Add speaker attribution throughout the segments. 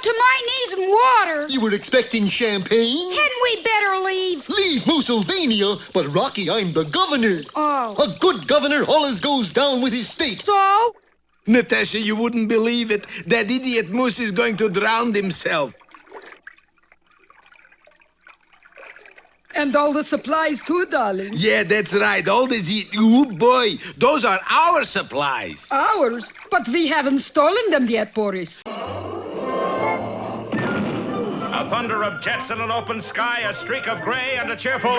Speaker 1: up to my knees in water.
Speaker 2: You were expecting champagne?
Speaker 1: Hadn't we better leave?
Speaker 2: Leave Musylvania, but Rocky, I'm the governor.
Speaker 1: Oh.
Speaker 2: A good governor always goes down with his state.
Speaker 1: So?
Speaker 3: Natasha, you wouldn't believe it. That idiot Moose is going to drown himself.
Speaker 4: And all the supplies too, darling.
Speaker 3: Yeah, that's right. All the... Oh, boy. Those are our supplies.
Speaker 4: Ours? But we haven't stolen them yet, Boris.
Speaker 5: A thunder of jets in an open sky, a streak of gray, and a cheerful...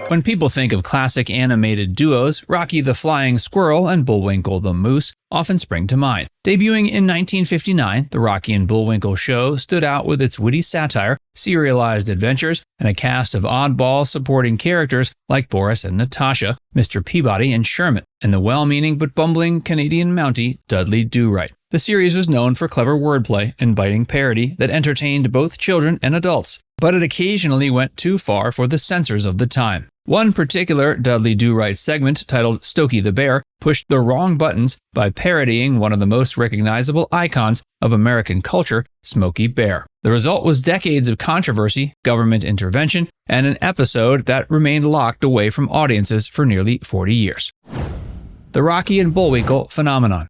Speaker 6: When people think of classic animated duos, Rocky the Flying Squirrel and Bullwinkle the Moose often spring to mind. Debuting in 1959, the Rocky and Bullwinkle Show stood out with its witty satire, serialized adventures, and a cast of oddball supporting characters like Boris and Natasha, Mr. Peabody and Sherman, and the well-meaning but bumbling Canadian Mountie Dudley Do-Right. The series was known for clever wordplay and biting parody that entertained both children and adults, but it occasionally went too far for the censors of the time. One particular Dudley Do-Right segment, titled Stokey the Bear, pushed the wrong buttons by parodying one of the most recognizable icons of American culture, Smokey Bear. The result was decades of controversy, government intervention, and an episode that remained locked away from audiences for nearly 40 years. The Rocky and Bullwinkle phenomenon.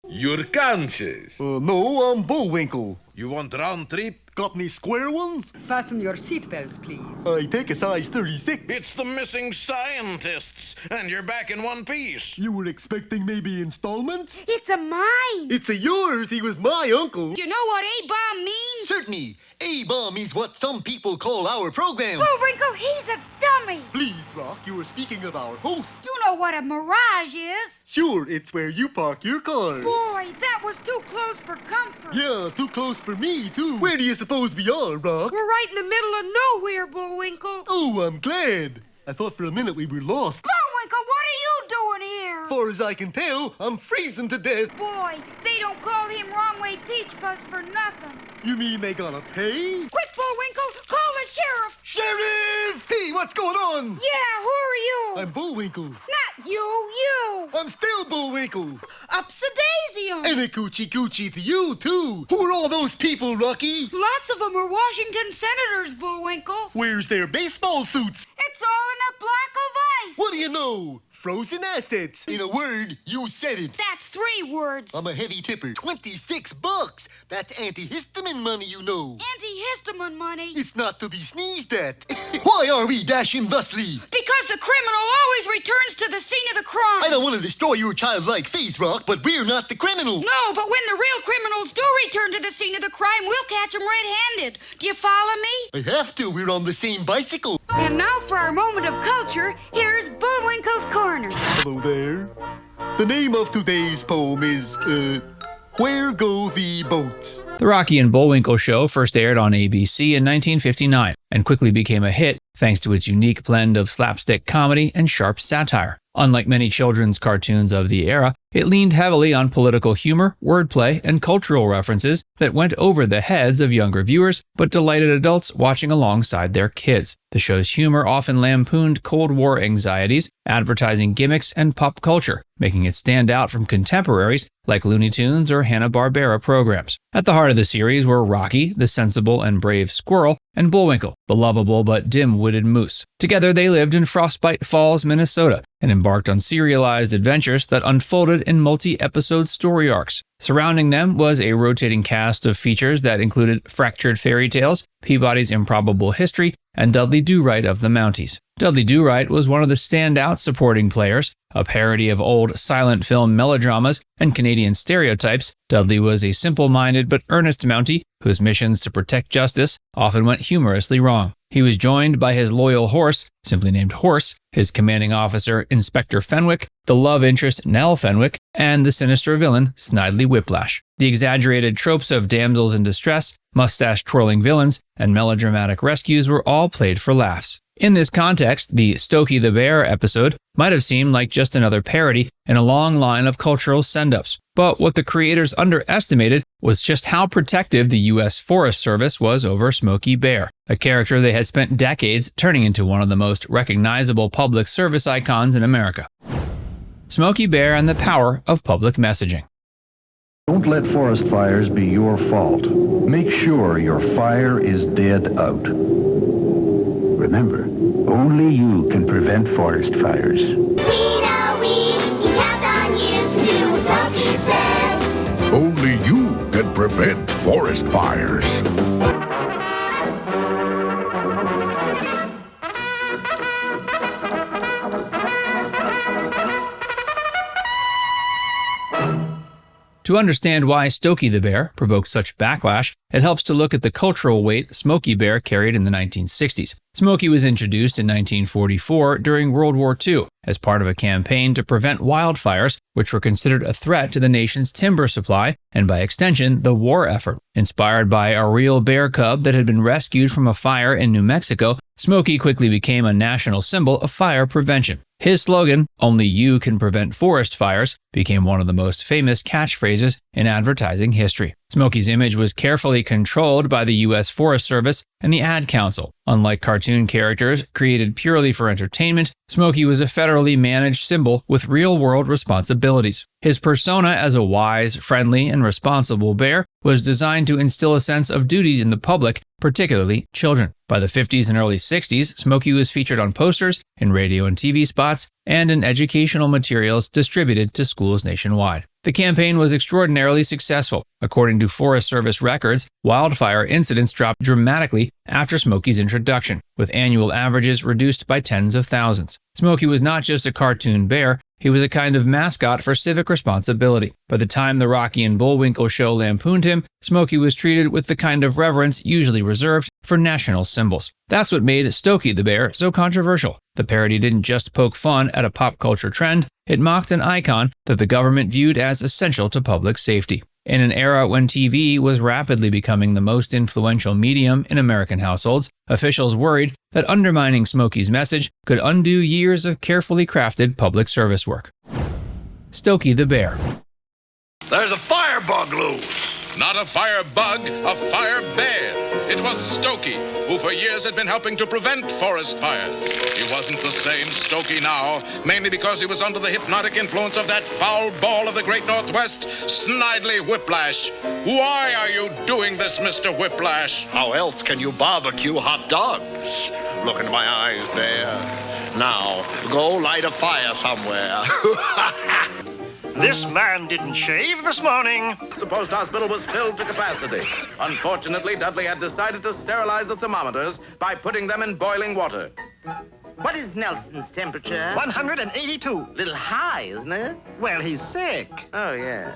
Speaker 3: You're conscious.
Speaker 2: No, I'm Bullwinkle.
Speaker 3: You want round trip?
Speaker 2: Got any square ones?
Speaker 4: Fasten your seatbelts, please.
Speaker 2: I take a size 36.
Speaker 7: It's the missing scientists, and you're back in one piece.
Speaker 2: You were expecting maybe installments?
Speaker 1: It's a mine.
Speaker 2: It's a yours. He was my uncle.
Speaker 1: Do you know what A-bomb means?
Speaker 2: Certainly. A-bomb is what some people call our program.
Speaker 1: Bullwinkle, he's a dummy.
Speaker 2: Please, Rock, you were speaking of our host.
Speaker 1: You know what a mirage is.
Speaker 2: Sure, it's where you park your car.
Speaker 1: Boy, that was too close for comfort.
Speaker 2: Yeah, too close for me, too. Where do you suppose we are, Rock?
Speaker 1: We're right in the middle of nowhere, Bullwinkle.
Speaker 2: Oh, I'm glad. I thought for a minute we were lost.
Speaker 1: Bullwinkle, what are you doing here?
Speaker 2: Far as I can tell, I'm freezing to death.
Speaker 1: Boy, they don't call him Wrong Way Peach Fuzz for nothing.
Speaker 2: You mean they gotta pay?
Speaker 1: Quick, Bullwinkle, call the sheriff.
Speaker 2: Sheriff! Hey, what's going on?
Speaker 1: Yeah, who are you?
Speaker 2: I'm Bullwinkle.
Speaker 1: Not you.
Speaker 2: I'm still Bullwinkle.
Speaker 1: Upsidaisium.
Speaker 2: And a coochie coochie to you, too. Who are all those people, Rocky?
Speaker 1: Lots of them are Washington senators, Bullwinkle.
Speaker 2: Where's their baseball suits?
Speaker 1: It's all in a block of ice.
Speaker 2: What do you know? Frozen assets. In a word, you said it.
Speaker 1: That's 3 words.
Speaker 2: I'm a heavy tipper. $26. That's antihistamine money, you know.
Speaker 1: Antihistamine money.
Speaker 2: It's not to be sneezed at. Why are we dashing thusly?
Speaker 1: Because the criminal always returns to the scene of the crime.
Speaker 2: I don't want to destroy your childlike faith, Rock, but we're not the criminals.
Speaker 1: No, but when the real criminals do return to the scene of the crime, we'll catch them red-handed. Do you follow me?
Speaker 2: I have to. We're on the same bicycle.
Speaker 1: And now for our moment of culture, here's Bullwinkle's Corner.
Speaker 2: Hello there. The name of today's poem is, Where Go the Boats?
Speaker 6: The Rocky and Bullwinkle Show first aired on ABC in 1959 and quickly became a hit thanks to its unique blend of slapstick comedy and sharp satire. Unlike many children's cartoons of the era, it leaned heavily on political humor, wordplay, and cultural references that went over the heads of younger viewers but delighted adults watching alongside their kids. The show's humor often lampooned Cold War anxieties, advertising gimmicks, and pop culture, making it stand out from contemporaries like Looney Tunes or Hanna-Barbera programs. At the heart of the series were Rocky, the sensible and brave squirrel, and Bullwinkle, the lovable but dim-witted moose. Together they lived in Frostbite Falls, Minnesota, and embarked on serialized adventures that unfolded in multi-episode story arcs. Surrounding them was a rotating cast of features that included Fractured Fairy Tales, Peabody's Improbable History, and Dudley Do-Right of the Mounties. Dudley Do-Right was one of the standout supporting players. A parody of old silent film melodramas and Canadian stereotypes, Dudley was a simple-minded but earnest Mountie whose missions to protect justice often went humorously wrong. He was joined by his loyal horse, simply named Horse, his commanding officer, Inspector Fenwick, the love interest, Nell Fenwick, and the sinister villain, Snidely Whiplash. The exaggerated tropes of damsels in distress, mustache-twirling villains, and melodramatic rescues were all played for laughs. In this context, the Stokey the Bear episode might have seemed like just another parody in a long line of cultural send-ups. But what the creators underestimated was just how protective the U.S. Forest Service was over Smokey Bear, a character they had spent decades turning into one of the most recognizable public service icons in America. Smokey Bear and the power of public messaging.
Speaker 8: Don't let forest fires be your fault. Make sure your fire is dead out. Remember, only you can prevent forest fires.
Speaker 9: We know we can count on you to do what Smokey says.
Speaker 10: Only you can prevent forest fires.
Speaker 6: To understand why Stokey the Bear provoked such backlash, it helps to look at the cultural weight Smokey Bear carried in the 1960s. Smokey was introduced in 1944 during World War II as part of a campaign to prevent wildfires, which were considered a threat to the nation's timber supply and, by extension, the war effort. Inspired by a real bear cub that had been rescued from a fire in New Mexico, Smokey quickly became a national symbol of fire prevention. His slogan, "Only you can prevent forest fires," became one of the most famous catchphrases in advertising history. Smokey's image was carefully controlled by the U.S. Forest Service and the Ad Council. Unlike cartoon characters created purely for entertainment, Smokey was a federally managed symbol with real-world responsibilities. His persona as a wise, friendly, and responsible bear was designed to instill a sense of duty in the public, particularly children. By the 50s and early 60s, Smokey was featured on posters, in radio and TV spots, and in educational materials distributed to schools nationwide. The campaign was extraordinarily successful. According to Forest Service records, wildfire incidents dropped dramatically after Smokey's introduction, with annual averages reduced by tens of thousands. Smokey was not just a cartoon bear, he was a kind of mascot for civic responsibility. By the time the Rocky and Bullwinkle Show lampooned him, Smokey was treated with the kind of reverence usually reserved for national symbols. That's what made Stokey the Bear so controversial. The parody didn't just poke fun at a pop culture trend, it mocked an icon that the government viewed as essential to public safety. In an era when TV was rapidly becoming the most influential medium in American households, officials worried that undermining Smokey's message could undo years of carefully crafted public service work. Stokey the Bear.
Speaker 7: There's a firebug loose.
Speaker 10: Not a firebug, a fire bear. It was Stokey, who for years had been helping to prevent forest fires. He wasn't the same Stokey now, mainly because he was under the hypnotic influence of that foul ball of the great Northwest, Snidely Whiplash. Why are you doing this, Mr. Whiplash?
Speaker 7: How else can you barbecue hot dogs? Look into my eyes, Bear. Now, go light a fire somewhere.
Speaker 11: This man didn't shave this morning.
Speaker 7: The post hospital was filled to capacity. Unfortunately, Dudley had decided to sterilize the thermometers by putting them in boiling water.
Speaker 12: What is Nelson's temperature?
Speaker 11: 182.
Speaker 12: Little high, isn't it?
Speaker 11: Well, he's sick.
Speaker 12: Oh, yes.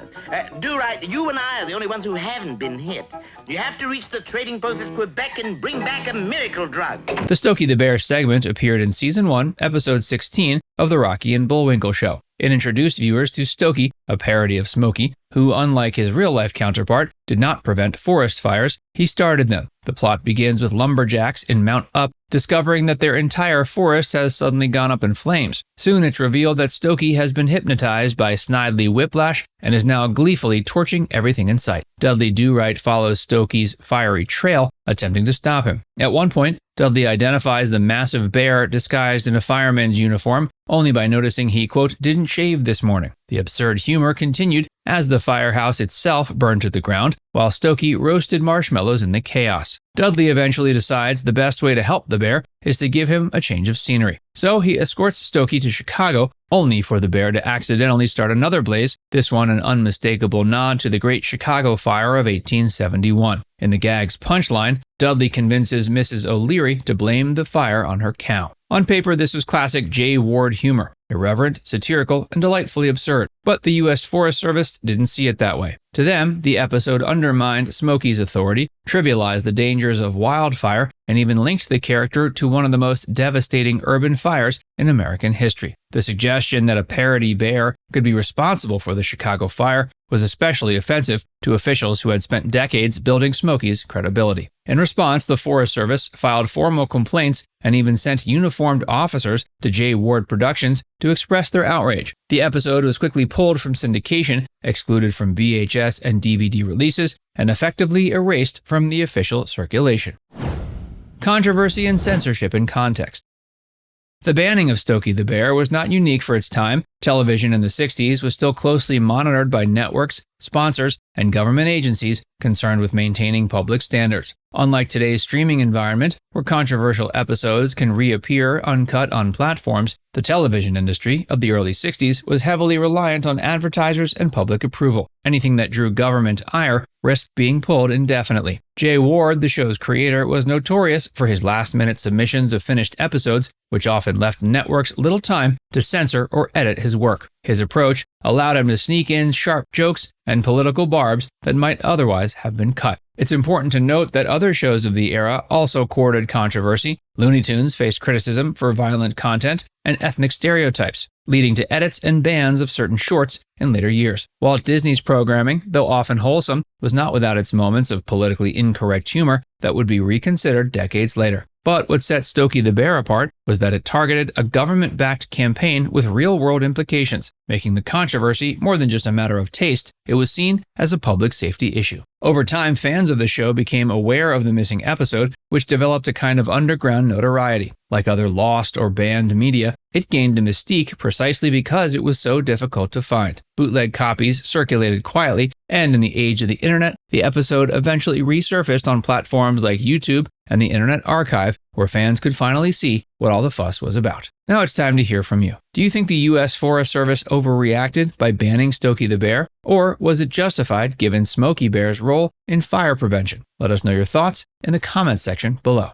Speaker 12: Do-Right, you and I are the only ones who haven't been hit. You have to reach the trading post at Quebec and bring back a miracle drug.
Speaker 6: The Stokey the Bear segment appeared in Season 1, Episode 16 of the Rocky and Bullwinkle Show. It introduced viewers to Stokey, a parody of Smokey, who, unlike his real-life counterpart, did not prevent forest fires, he started them. The plot begins with lumberjacks in Mount Up discovering that their entire forest has suddenly gone up in flames. Soon it's revealed that Stokey has been hypnotized by Snidely Whiplash and is now gleefully torching everything in sight. Dudley Do-Right follows Stokey's fiery trail, attempting to stop him. At one point, Dudley identifies the massive bear disguised in a fireman's uniform only by noticing he, quote, didn't shave this morning. The absurd humor continued as the firehouse itself burned to the ground, while Stokey roasted marshmallows in the chaos. Dudley eventually decides the best way to help the bear is to give him a change of scenery. So he escorts Stokey to Chicago, only for the bear to accidentally start another blaze, this one an unmistakable nod to the Great Chicago Fire of 1871. In the gag's punchline, Dudley convinces Mrs. O'Leary to blame the fire on her cow. On paper, this was classic J. Ward humor, irreverent, satirical, and delightfully absurd. But the U.S. Forest Service didn't see it that way. To them, the episode undermined Smokey's authority, trivialized the dangers of wildfire, and even linked the character to one of the most devastating urban fires in American history. The suggestion that a parody bear could be responsible for the Chicago fire was especially offensive to officials who had spent decades building Smokey's credibility. In response, the Forest Service filed formal complaints and even sent uniformed officers to J. Ward Productions to express their outrage. The episode was quickly pulled from syndication, excluded from VHS and DVD releases, and effectively erased from the official circulation. Controversy and censorship in context. The banning of Stokey the Bear was not unique for its time, Television in the 60s was still closely monitored by networks, sponsors, and government agencies concerned with maintaining public standards. Unlike today's streaming environment, where controversial episodes can reappear uncut on platforms, the television industry of the early 60s was heavily reliant on advertisers and public approval. Anything that drew government ire risked being pulled indefinitely. Jay Ward, the show's creator, was notorious for his last-minute submissions of finished episodes, which often left networks little time to censor or edit his work. His approach allowed him to sneak in sharp jokes and political barbs that might otherwise have been cut. It's important to note that other shows of the era also courted controversy. Looney Tunes faced criticism for violent content and ethnic stereotypes, leading to edits and bans of certain shorts in later years. Walt Disney's programming, though often wholesome, was not without its moments of politically incorrect humor that would be reconsidered decades later. But what set Stokey the Bear apart was that it targeted a government-backed campaign with real-world implications, making the controversy more than just a matter of taste. It was seen as a public safety issue. Over time, fans of the show became aware of the missing episode, which developed a kind of underground notoriety. Like other lost or banned media, it gained a mystique precisely because it was so difficult to find. Bootleg copies circulated quietly, and in the age of the internet, the episode eventually resurfaced on platforms like YouTube and the Internet Archive, where fans could finally see what all the fuss was about. Now it's time to hear from you. Do you think the U.S. Forest Service overreacted by banning Stokey the Bear, or was it justified given Smokey Bear's role in fire prevention? Let us know your thoughts in the comments section below.